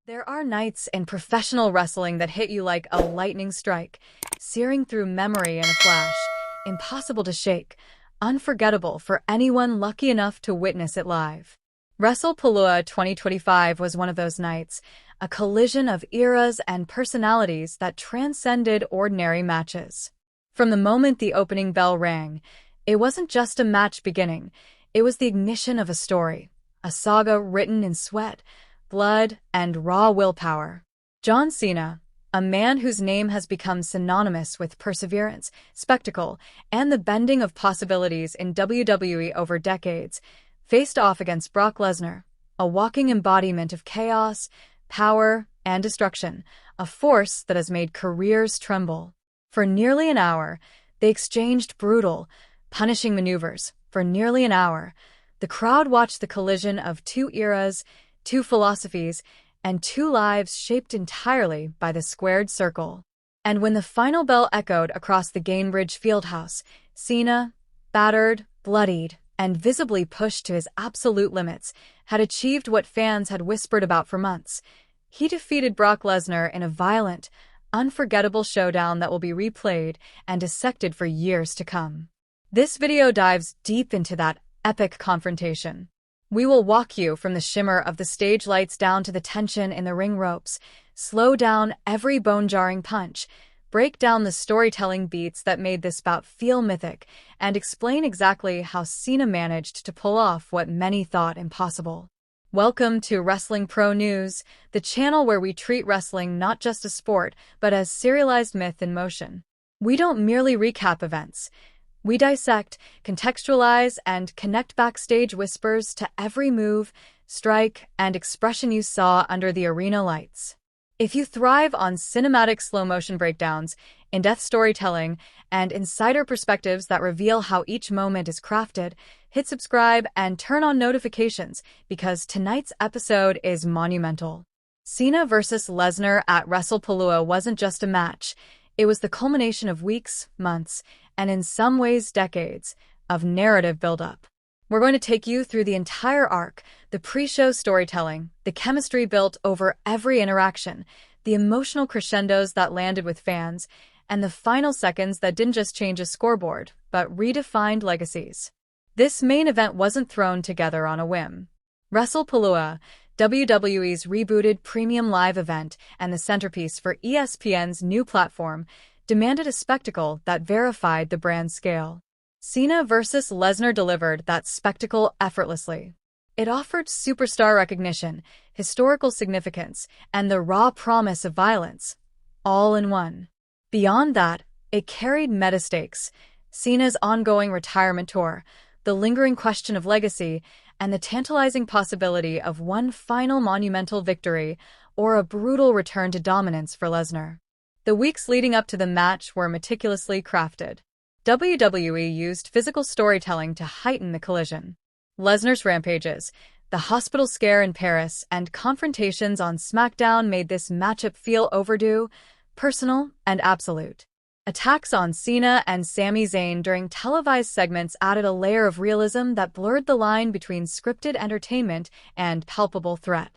There are nights in professional wrestling that hit you like a lightning strike, searing through memory in a flash, impossible to shake, unforgettable for anyone lucky enough to witness it live. WrestlePalooza 2025 was one of those nights, a collision of eras and personalities that transcended ordinary matches. From the moment the opening bell rang, it wasn't just a match beginning, it was the ignition of a story, a saga written in sweat, blood, and raw willpower. John Cena, a man whose name has become synonymous with perseverance, spectacle, and the bending of possibilities in WWE over decades, faced off against Brock Lesnar, a walking embodiment of chaos, power, and destruction, a force that has made careers tremble. For nearly an hour, they exchanged brutal, punishing maneuvers. For nearly an hour, the crowd watched the collision of two eras, two philosophies, and two lives shaped entirely by the squared circle. And when the final bell echoed across the Gainbridge Fieldhouse, Cena, battered, bloodied, and visibly pushed to his absolute limits, had achieved what fans had whispered about for months. He defeated Brock Lesnar in a violent, unforgettable showdown that will be replayed and dissected for years to come. This video dives deep into that epic confrontation. We will walk you from the shimmer of the stage lights down to the tension in the ring ropes, slow down every bone-jarring punch, break down the storytelling beats that made this bout feel mythic, and explain exactly how Cena managed to pull off what many thought impossible. Welcome to Wrestling Pro News, the channel where we treat wrestling not just as sport, but as serialized myth in motion. We don't merely recap events. We dissect, contextualize, and connect backstage whispers to every move, strike, and expression you saw under the arena lights. If you thrive on cinematic slow-motion breakdowns, in-depth storytelling, and insider perspectives that reveal how each moment is crafted, hit subscribe and turn on notifications because tonight's episode is monumental. Cena vs. Lesnar at WrestlePalooza wasn't just a match. It was the culmination of weeks, months, and in some ways decades, of narrative buildup. We're going to take you through the entire arc, the pre-show storytelling, the chemistry built over every interaction, the emotional crescendos that landed with fans, and the final seconds that didn't just change a scoreboard, but redefined legacies. This main event wasn't thrown together on a whim. WrestlePalooza, WWE's rebooted premium live event and the centerpiece for ESPN's new platform, demanded a spectacle that verified the brand's scale. Cena vs. Lesnar delivered that spectacle effortlessly. It offered superstar recognition, historical significance, and the raw promise of violence, all in one. Beyond that, it carried meta-stakes, Cena's ongoing retirement tour, the lingering question of legacy, and the tantalizing possibility of one final monumental victory or a brutal return to dominance for Lesnar. The weeks leading up to the match were meticulously crafted. WWE used physical storytelling to heighten the collision. Lesnar's rampages, the hospital scare in Paris, and confrontations on SmackDown made this matchup feel overdue, personal, and absolute. Attacks on Cena and Sami Zayn during televised segments added a layer of realism that blurred the line between scripted entertainment and palpable threat.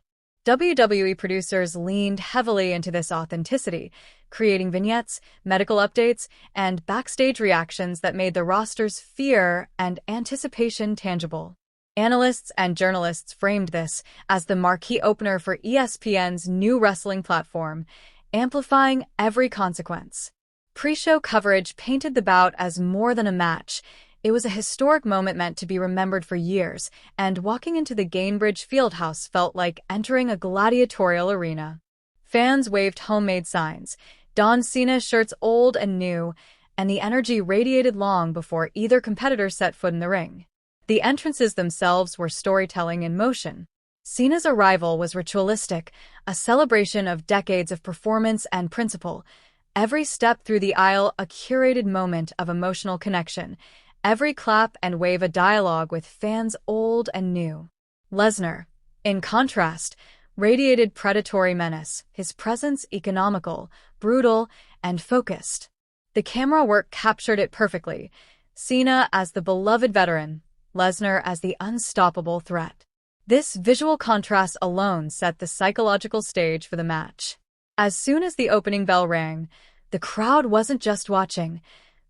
WWE producers leaned heavily into this authenticity, creating vignettes, medical updates, and backstage reactions that made the roster's fear and anticipation tangible. Analysts and journalists framed this as the marquee opener for ESPN's new wrestling platform, amplifying every consequence. Pre-show coverage painted the bout as more than a match. It was a historic moment meant to be remembered for years, and walking into the Gainbridge Fieldhouse felt like entering a gladiatorial arena. Fans waved homemade signs, donned Cena shirts old and new, and the energy radiated long before either competitor set foot in the ring. The entrances themselves were storytelling in motion. Cena's arrival was ritualistic, a celebration of decades of performance and principle. Every step through the aisle a curated moment of emotional connection, every clap and wave a dialogue with fans old and new. Lesnar, in contrast, radiated predatory menace, his presence economical, brutal, and focused. The camera work captured it perfectly. Cena as the beloved veteran, Lesnar as the unstoppable threat. This visual contrast alone set the psychological stage for the match. As soon as the opening bell rang, the crowd wasn't just watching.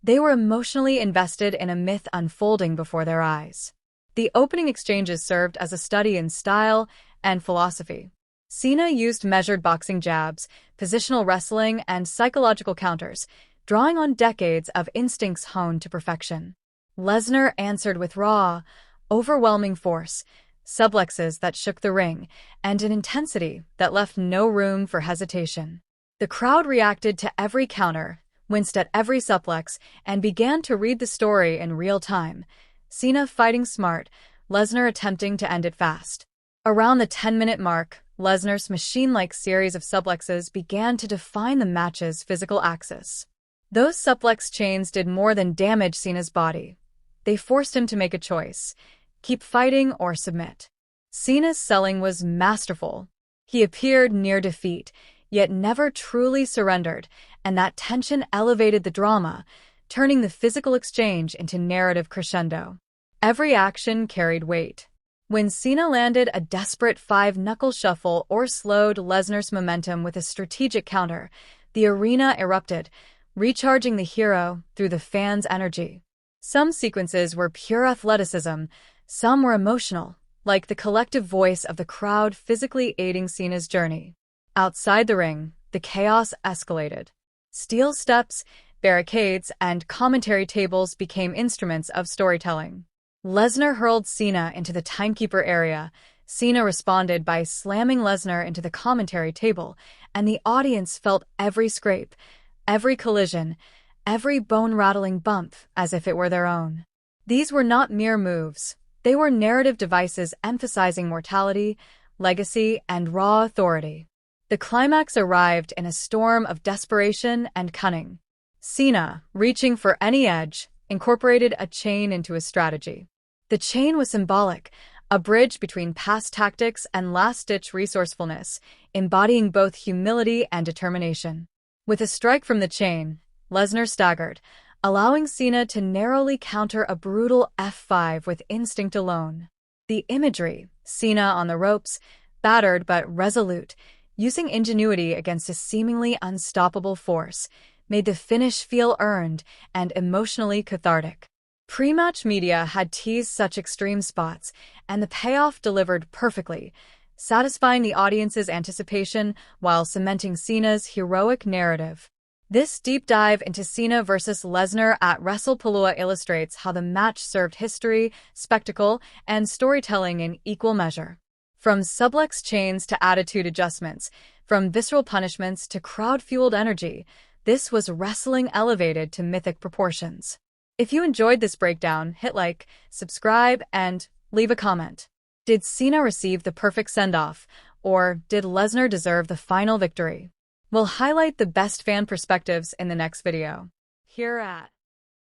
They were emotionally invested in a myth unfolding before their eyes. The opening exchanges served as a study in style and philosophy. Cena used measured boxing jabs, positional wrestling, and psychological counters, drawing on decades of instincts honed to perfection. Lesnar answered with raw, overwhelming force, suplexes that shook the ring, and an intensity that left no room for hesitation. The crowd reacted to every counter, winced at every suplex, and began to read the story in real time. Cena fighting smart, Lesnar attempting to end it fast. Around the 10-minute mark, Lesnar's machine-like series of suplexes began to define the match's physical axis. Those suplex chains did more than damage Cena's body. They forced him to make a choice: keep fighting or submit. Cena's selling was masterful. He appeared near defeat, yet never truly surrendered, and that tension elevated the drama, turning the physical exchange into narrative crescendo. Every action carried weight. When Cena landed a desperate five-knuckle shuffle or slowed Lesnar's momentum with a strategic counter, the arena erupted, recharging the hero through the fans' energy. Some sequences were pure athleticism, some were emotional, like the collective voice of the crowd physically aiding Cena's journey. Outside the ring, the chaos escalated. Steel steps, barricades, and commentary tables became instruments of storytelling. Lesnar hurled Cena into the timekeeper area. Cena responded by slamming Lesnar into the commentary table, and the audience felt every scrape, every collision, every bone-rattling bump as if it were their own. These were not mere moves. They were narrative devices emphasizing mortality, legacy, and raw authority. The climax arrived in a storm of desperation and cunning. Cena, reaching for any edge, incorporated a chain into his strategy. The chain was symbolic, a bridge between past tactics and last-ditch resourcefulness, embodying both humility and determination. With a strike from the chain, Lesnar staggered, allowing Cena to narrowly counter a brutal F5 with instinct alone. The imagery, Cena on the ropes, battered but resolute, using ingenuity against a seemingly unstoppable force, made the finish feel earned and emotionally cathartic. Pre-match media had teased such extreme spots, and the payoff delivered perfectly, satisfying the audience's anticipation while cementing Cena's heroic narrative. This deep dive into Cena versus Lesnar at WrestlePalooza illustrates how the match served history, spectacle, and storytelling in equal measure. From suplex chains to attitude adjustments, from visceral punishments to crowd-fueled energy, this was wrestling elevated to mythic proportions. If you enjoyed this breakdown, hit like, subscribe, and leave a comment. Did Cena receive the perfect send-off, or did Lesnar deserve the final victory? We'll highlight the best fan perspectives in the next video. Here at